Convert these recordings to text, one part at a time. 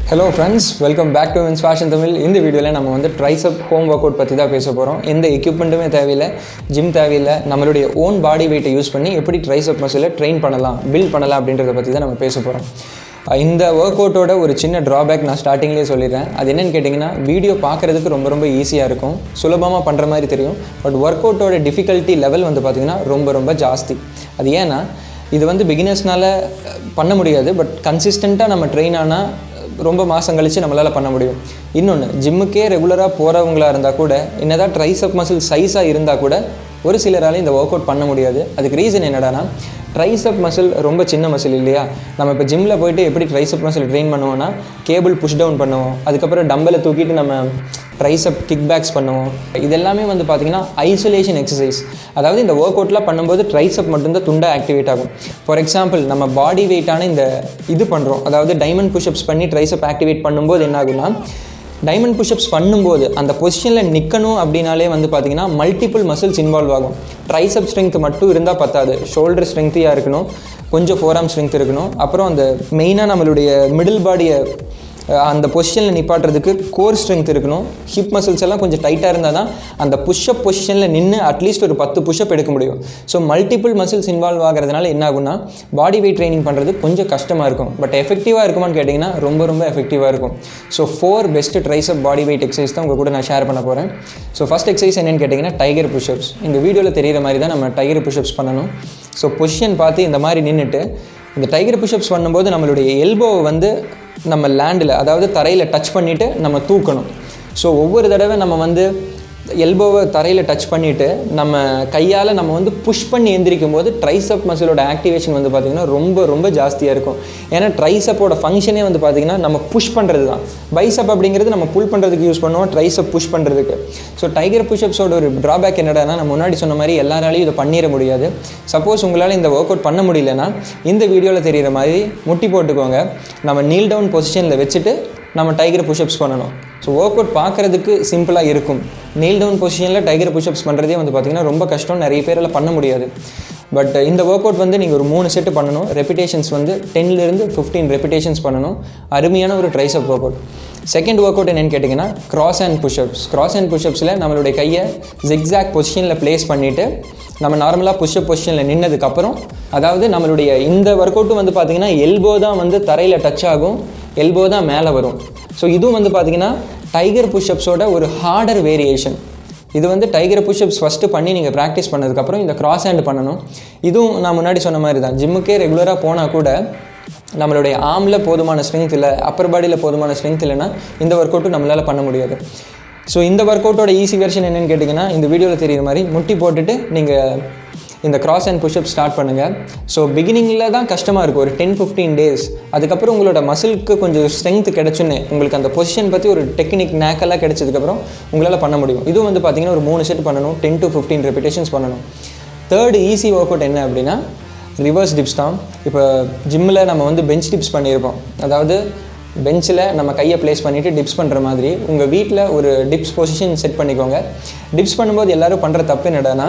Hello friends, welcome back to Vince fashion Tamil. இந்த வீடியோவில் நம்ம வந்து ட்ரைசப் ஹோம் ஒர்க் அவுட் பற்றி தான் பேச போகிறோம். எந்த எக்யூப்மெண்ட்டுமே தேவையில்லை, ஜிம் தேவையில்லை, நம்மளுடைய ஓன் பாடி வெயிட்டை யூஸ் பண்ணி எப்படி ட்ரைசப் மசிலை ட்ரெயின் பண்ணலாம், பில்ட் பண்ணலாம் அப்படின்றத பற்றி தான் நம்ம பேச போகிறோம். இந்த ஒர்க் அவுட்டோட ஒரு சின்ன ட்ராபேக் நான் ஸ்டார்டிங்லேயே சொல்லிடுறேன். அது என்னென்னு கேட்டிங்கன்னா, வீடியோ பார்க்குறதுக்கு ரொம்ப ஈஸியாக இருக்கும், சுலபமாக பண்ணுற மாதிரி தெரியும். பட் ஒர்க் அவுட்டோட டிஃபிகல்ட்டி லெவல் வந்து பார்த்திங்கன்னா ரொம்ப ஜாஸ்தி. அது ஏன்னா இது வந்து பிகினர்ஸ்னால் பண்ண முடியாது, பட் கன்சிஸ்டண்ட்டாக நம்ம ட்ரெயின் ஆனால் ரொம்ப மாதம் கழித்து நம்மளால் பண்ண முடியும். இன்னொன்று, ஜிம்முக்கே ரெகுலராக போகிறவங்களாக இருந்தால் கூட, என்னதான் ட்ரைசப் மசில் சைஸாக இருந்தால் கூட ஒரு சிலரால் இந்த ஒர்க் அவுட் பண்ண முடியாது. அதுக்கு ரீசன் என்னடானா, ட்ரைசப் மசில் ரொம்ப சின்ன மசில் இல்லையா. நம்ம இப்போ ஜிம்மில் போய்ட்டு எப்படி ட்ரைசப் மசில் ட்ரெயின் பண்ணுவோம்னா, கேபிள் புஷ் டவுன் பண்ணுவோம், அதுக்கப்புறம் டம்பலை தூக்கிட்டு நம்ம ட்ரைசப் கிக் பேக்ஸ் பண்ணுவோம். இதெல்லாமே வந்து பார்த்திங்கன்னா ஐசோலேஷன் எக்ஸசைஸ். அதாவது இந்த ஒர்க் அவுட்லாம் பண்ணும்போது ட்ரைசப் மட்டும்தான் துண்டாக ஆக்டிவேட் ஆகும். ஃபார் எக்ஸாம்பிள், நம்ம பாடி வெயிட்டான இது பண்ணுறோம், அதாவது டைமண்ட் புஷ்அப்ஸ் பண்ணி ட்ரைசப் ஆக்டிவேட் பண்ணும்போது என்ன ஆகும்னா, டைமண்ட் புஷ்அப்ஸ் பண்ணும்போது அந்த பொசிஷனில் நிற்கணும் அப்படின்னாலே வந்து பார்த்திங்கன்னா மல்டிபிள் மசில்ஸ் இன்வால்வ் ஆகும். ட்ரைசப் ஸ்ட்ரென்த் மட்டும் இருந்தால் பத்தாது, ஷோல்டர் ஸ்ட்ரென்த்தியாக இருக்கணும், கொஞ்சம் ஃபோராம் ஸ்ட்ரென்த் இருக்கணும், அப்புறம் அந்த மெயினாக நம்மளுடைய மிடில் பாடியை அந்த பொசிஷனில் நிப்பாட்டுறதுக்கு கோர் ஸ்ட்ரென்த் இருக்கணும். ஹிப் மசில்ஸ் எல்லாம் கொஞ்சம் டைட்டாக இருந்தால் தான் அந்த புஷ்அப் பொசிஷனில் நின்று அட்லீஸ்ட் ஒரு 10 புஷ்அப் எடுக்க முடியும். ஸோ மல்டிபிள் மசில்ஸ் இன்வால்வ் ஆகிறதுனால என்ன ஆகும்னா, பாடி வெயிட் ட்ரைனிங் பண்ணுறது கொஞ்சம் கஷ்டமாக இருக்கும். பட் எஃபெக்டிவாக இருக்குமான்னு கேட்டிங்கன்னா ரொம்ப எஃபெக்டிவாக இருக்கும். So 4 best triceps body weight exercise தான் உங்கள் கூட நான் ஷேர் பண்ண போகிறேன். ஸோ ஃபஸ்ட் எக்ஸசைஸ் என்னென்னு கேட்டிங்கன்னா, டைகர் புஷ்அப்ஸ். இந்த வீடியோவில் தெரிகிற மாதிரி தான் நம்ம டைகர் புஷ்அப்ஸ் பண்ணணும். ஸோ பொசிஷன் பார்த்து இந்த மாதிரி நின்றுட்டு இந்த டைகர் புஷ்அப்ஸ் பண்ணும்போது நம்மளுடைய எல்போவை வந்து நம்ம லேண்டில், அதாவது தரையில் டச் பண்ணிவிட்டு நம்ம தூக்கணும். ஸோ ஒவ்வொரு தடவை நம்ம வந்து எல்போவை தரையில் டச் பண்ணிவிட்டு நம்ம கையால் நம்ம வந்து புஷ் பண்ணி எந்திரிக்கும் போது ட்ரைசப் மசிலோட ஆக்டிவேஷன் வந்து பார்த்திங்கன்னா ரொம்ப ஜாஸ்தியாக இருக்கும். ஏன்னா ட்ரைசப்போட ஃபங்க்ஷனே வந்து பார்த்திங்கன்னா நம்ம புஷ் பண்ணுறது தான். பைசப் அப்படிங்கிறது நம்ம புல் பண்ணுறதுக்கு யூஸ் பண்ணுவோம், ட்ரைசப் புஷ் பண்ணுறதுக்கு. ஸோ டைகர் புஷ்அப்ஸோட ஒரு ட்ராபேக் என்னடானா, நான் முன்னாடி சொன்ன மாதிரி எல்லாராலையும் இதை பண்ணிட முடியாது. சப்போஸ் உங்களால் இந்த ஒர்க் அவுட் பண்ண முடியலன்னா, இந்த வீடியோவில் தெரிகிற மாதிரி முட்டி போட்டுக்கோங்க, நம்ம நீல் டவுன் பொசிஷனில் வச்சுட்டு நம்ம டைகர் புஷ்அப்ஸ் பண்ணணும். ஸோ ஒர்க் அவுட் பார்க்குறதுக்கு சிம்பிளாக இருக்கும். நீல் டவுன் பொசிஷனில் டைகர் புஷ்அப்ஸ் பண்ணுறதே வந்து பார்த்திங்கன்னா ரொம்ப கஷ்டம், நிறைய பேரால் பண்ண முடியாது. பட் இந்த ஒர்க் அவுட் வந்து நீங்கள் ஒரு 3 செட்டு பண்ணணும். ரெப்பிடேஷன்ஸ் வந்து 10லேருந்து 15 ரெப்பிடேஷன்ஸ் பண்ணணும். அருமையான ஒரு triceps workout. Second workout என்னென்னு கேட்டிங்கன்னா, cross hand pushups. Cross hand புஷ்அப்ஸில் நம்மளுடைய கையை ஜிக்ஸாக் பொசிஷனில் ப்ளேஸ் பண்ணிவிட்டு நம்ம நார்மலாக புஷ்அப் பொசிஷனில் நின்னதுக்கப்புறம், அதாவது நம்மளுடைய இந்த ஒர்க் அவுட்டும் வந்து பார்த்திங்கன்னா எல்போ தான் வந்து தரையில் டச் ஆகும், எல்போ தான் மேலே வரும். ஸோ இதுவும் வந்து பார்த்திங்கன்னா டைகர் புஷ்அப்ஸோட ஒரு ஹார்டர் வேரியேஷன். இது வந்து டைகர் புஷ்அப்ஸ் ஃபஸ்ட்டு பண்ணி நீங்கள் ப்ராக்டிஸ் பண்ணதுக்கப்புறம் இந்த கிராஸ் ஹேண்ட் பண்ணணும். இதுவும் நான் முன்னாடி சொன்ன மாதிரி தான், ஜிம்முக்கே ரெகுலராக போனால் கூட நம்மளுடைய ஆர்மில் போதுமான ஸ்ட்ரென்த் இல்லை, அப்பர் பாடியில் போதுமான ஸ்ட்ரென்த் இல்லைன்னா இந்த ஒர்க் அவுட்டும் நம்மளால் பண்ண முடியாது. ஸோ இந்த ஒர்க் அவுட்டோட ஈஸி வெர்ஷன் என்னென்னு கேட்டிங்கன்னா, இந்த வீடியோவில் தெரிகிற மாதிரி முட்டி போட்டுட்டு நீங்கள் இந்த கிராஸ் அண்ட் புஷ்அப் ஸ்டார்ட் பண்ணுங்கள். ஸோ பிகினிங்கில் தான் கஷ்டமாக இருக்கும், ஒரு 10-15 டேஸ். அதுக்கப்புறம் உங்களோட மசிலுக்கு கொஞ்சம் ஸ்ட்ரென்த் கிடச்சுன்னு, உங்களுக்கு அந்த பொசிஷன் பற்றி ஒரு டெக்னிக் நேக்கெல்லாம் கிடச்சதுக்கப்புறம் உங்களால் பண்ண முடியும். இதுவும் வந்து பார்த்திங்கன்னா ஒரு 3 செட் பண்ணணும், 10-15 ரெப்பிடேஷன்ஸ் பண்ணணும். தேர்டு ஈஸி ஒர்க் அவுட் என்ன அப்படின்னா, ரிவர்ஸ் டிப்ஸ் தான். இப்போ ஜிம்மில் நம்ம வந்து பெஞ்ச் டிப்ஸ் பண்ணியிருப்போம், அதாவது பெஞ்சில் நம்ம கையை ப்ளேஸ் பண்ணிவிட்டு டிப்ஸ் பண்ணுற மாதிரி உங்கள் வீட்டில் ஒரு டிப்ஸ் பொசிஷன் செட் பண்ணிக்கோங்க. டிப்ஸ் பண்ணும்போது எல்லோரும் பண்ணுற தப்பு என்னடானா,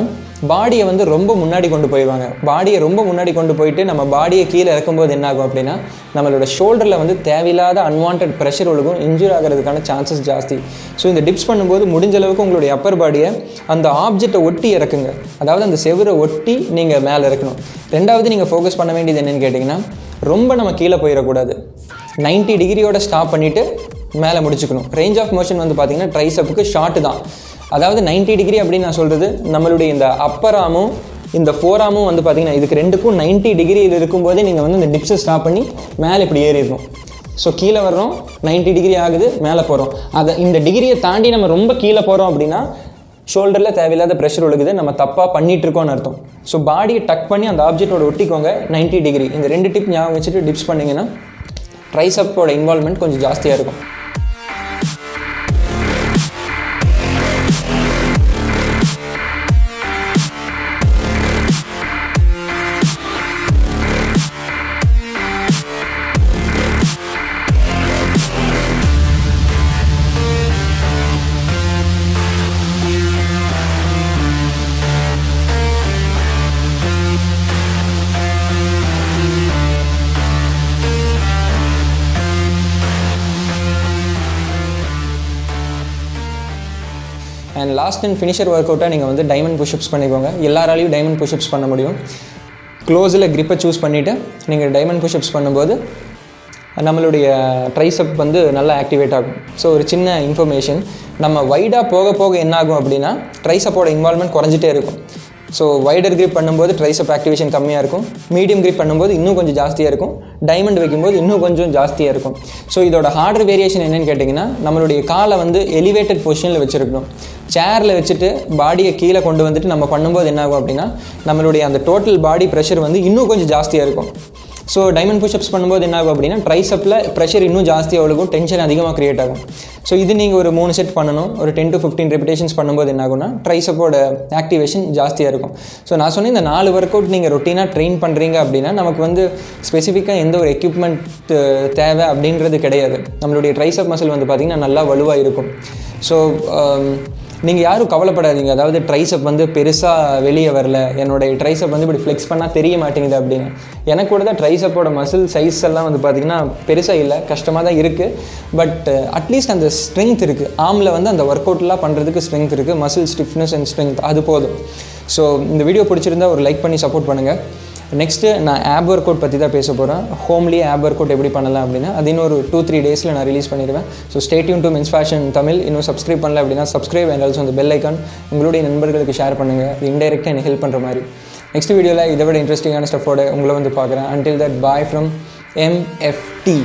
பாடியை வந்து ரொம்ப முன்னாடி கொண்டு போயிடுவாங்க. பாடியை ரொம்ப முன்னாடி கொண்டு போயிட்டு நம்ம பாடியை கீழே இறக்கும்போது என்ன ஆகும் அப்படின்னா, நம்மளோட ஷோல்டரில் வந்து தேவையில்லாத அன்வான்ட் ப்ரெஷர் ஒழுகும், இன்ஜூர் ஆகிறதுக்கான சான்சஸ் ஜாஸ்தி. ஸோ இந்த டிப்ஸ் பண்ணும்போது முடிஞ்ச அளவுக்கு உங்களுடைய அப்பர் பாடியை அந்த ஆப்ஜெக்டை ஒட்டி இறக்குங்க, அதாவது அந்த செவரை ஒட்டி நீங்கள் மேலே இறக்கணும். ரெண்டாவது நீங்கள் ஃபோக்கஸ் பண்ண வேண்டியது என்னென்னு கேட்டிங்கன்னா, ரொம்ப நம்ம கீழே போயிடக்கூடாது. 90 டிகிரியோட ஸ்டாப் பண்ணிவிட்டு மேலே முடிச்சுக்கணும். ரேஞ்ச் ஆஃப் மோஷன் வந்து பார்த்திங்கன்னா ட்ரைசப்புக்கு ஷார்ட்டு தான். அதாவது 90 டிகிரி அப்படின்னு நான் சொல்கிறது, நம்மளுடைய இந்த அப்பர் ஆமும் இந்த ஃபோராமும் வந்து பார்த்திங்கன்னா இதுக்கு ரெண்டுக்கும் 90 டிகிரியில் இருக்கும்போதே நீங்கள் வந்து இந்த டிப்ஸை ஸ்டாப் பண்ணி மேலே இப்படி ஏறிடணும். ஸோ கீழே வர்றோம், 90 டிகிரி ஆகுது, மேலே போகிறோம். அதை இந்த டிகிரியை தாண்டி நம்ம ரொம்ப கீழே போகிறோம் அப்படின்னா ஷோல்டரில் தேவையில்லாத ப்ரெஷர் ஒழுகுது, நம்ம தப்பாக பண்ணிகிட்ருக்கோன்னு அர்த்தம். ஸோ பாடியை டக் பண்ணி அந்த ஆப்ஜெக்டோட ஒட்டிக்கோங்க 90 டிகிரி. இந்த 2 டிப் ஞாபகம் வச்சுட்டு டிப்ஸ் பண்ணிங்கன்னா ட்ரைசப்போட இன்வால்வ்மெண்ட் கொஞ்சம் ஜாஸ்தியாக இருக்கும். அண்ட் லாஸ்ட் அண்ட் ஃபினிஷர் ஒர்க் அவுட்டாக நீங்கள் வந்து டைமண்ட் புஷ்அப்ஸ் பண்ணிக்கோங்க. எல்லாராலையும் டைமண்ட் புஷ்அப்ஸ் பண்ண முடியும். க்ளோஸில் க்ரிப்பை சூஸ் பண்ணிவிட்டு நீங்கள் டைமண்ட் புஷ்அப்ஸ் பண்ணும்போது நம்மளுடைய ட்ரைசப் வந்து நல்லா ஆக்டிவேட் ஆகும். ஸோ ஒரு சின்ன இன்ஃபர்மேஷன், நம்ம வைடாக போக போக என்ன ஆகும் அப்படின்னா ட்ரைசப்போட இன்வால்மெண்ட் குறைஞ்சிட்டே இருக்கும். ஸோ வைடர் கிரிப் பண்ணும்போது ட்ரைசப் ஆக்டிவேஷன் கம்மியாக இருக்கும், மீடியம் கிரிப் பண்ணும்போது இன்னும் கொஞ்சம் ஜாஸ்தியாக இருக்கும், டைமண்ட் வைக்கும்போது இன்னும் கொஞ்சம் ஜாஸ்தியாக இருக்கும். ஸோ இதோட ஹார்டர் வேரியேஷன் என்னென்னு கேட்டிங்கன்னா, நம்மளுடைய காலை வந்து எலிவேட்டட் பொசிஷனில் வச்சுருக்கணும். சேரில் வச்சுட்டு பாடியை கீழே கொண்டு வந்துட்டு நம்ம பண்ணும்போது என்ன ஆகும் அப்படின்னா நம்மளுடைய அந்த டோட்டல் பாடி ப்ரெஷர் வந்து இன்னும் கொஞ்சம் ஜாஸ்தியாக இருக்கும். ஸோ டைமண்ட் புஷ்அப்ஸ் பண்ணும்போது என்ன ஆகும் அப்படின்னா ட்ரைசப்பில் ப்ரெஷர் இன்னும் ஜாஸ்தியாக இருக்கும், டென்ஷன் அதிகமாக க்ரியேட் ஆகும். ஸோ இது நீங்கள் ஒரு 3 செட் பண்ணணும். ஒரு 10 to 15 ரெபிடேஷன்ஸ் பண்ணும்போது என்ன ஆகும்னா ட்ரைசப்போட ஆக்டிவேஷன் ஜாஸ்தியாக இருக்கும். ஸோ நான் சொன்ன இந்த 4 ஒர்க் அவுட் நீங்கள் ரொட்டீனாக ட்ரெயின் பண்ணுறீங்க அப்படின்னா நமக்கு வந்து ஸ்பெசிஃபிக்காக எந்த ஒரு எக்யூப்மெண்ட் தேவை அப்படின்றது கிடையாது. நம்மளுடைய ட்ரைசப் மசில் வந்து பார்த்திங்கன்னா நல்லா வலுவாக இருக்கும். ஸோ நீங்கள் யாரும் கவலைப்படாதீங்க, அதாவது ட்ரைசப் வந்து பெருசாக வெளியே வரல, என்னோடய ட்ரைசப் வந்து இப்படி ஃப்ளெக்ஸ் பண்ணால் தெரிய மாட்டேங்குது அப்படின்னு. எனக்கு கூட தான் ட்ரைசப்போட மசில் சைஸ் எல்லாம் வந்து பார்த்திங்கன்னா பெருசாக இல்லை, கஷ்டமாக தான் இருக்குது. பட் அட்லீஸ்ட் அந்த ஸ்ட்ரென்த் இருக்குது, ஆர்மில் வந்து அந்த ஒர்க் அவுட்லாம் பண்ணுறதுக்கு ஸ்ட்ரென்த் இருக்குது, மசில் ஸ்டிஃப்னஸ் அண்ட் ஸ்ட்ரென்த் அது போதும். ஸோ இந்த வீடியோ பிடிச்சிருந்தா ஒரு லைக் பண்ணி சப்போர்ட் பண்ணுங்கள். நெக்ஸ்ட்டு நான் ஆப் ஒர்க் அவுட் பற்றி தான் பேச போகிறேன். ஹோம்லேயே ஆப் ஒர்க் அவுட் எப்படி பண்ணலாம் அப்படின்னா அது இன்னொரு 2-3 டேஸில் நான் ரிலீஸ் பண்ணிடுவேன். So stay tuned to men's fashion Tamil. இன்னும் சப்ஸ்கிரைப் பண்ணல அப்படின்னா சப்ஸ்கிரைப் அண்ட் ஆல்சோ அந்த பெல் ஐக்கான் உங்களுடைய நண்பர்களுக்கு ஷேர் பண்ணுங்கள். அது இன்டெரக்டாக எனக்கு ஹெல்ப் பண்ணுற மாதிரி. நெக்ஸ்ட் வீடியோவில் இதை விட இன்ட்ரெஸ்டிங்கான ஸ்டஃபோட உங்களை வந்து பார்க்குறேன். Until that bye from MFT.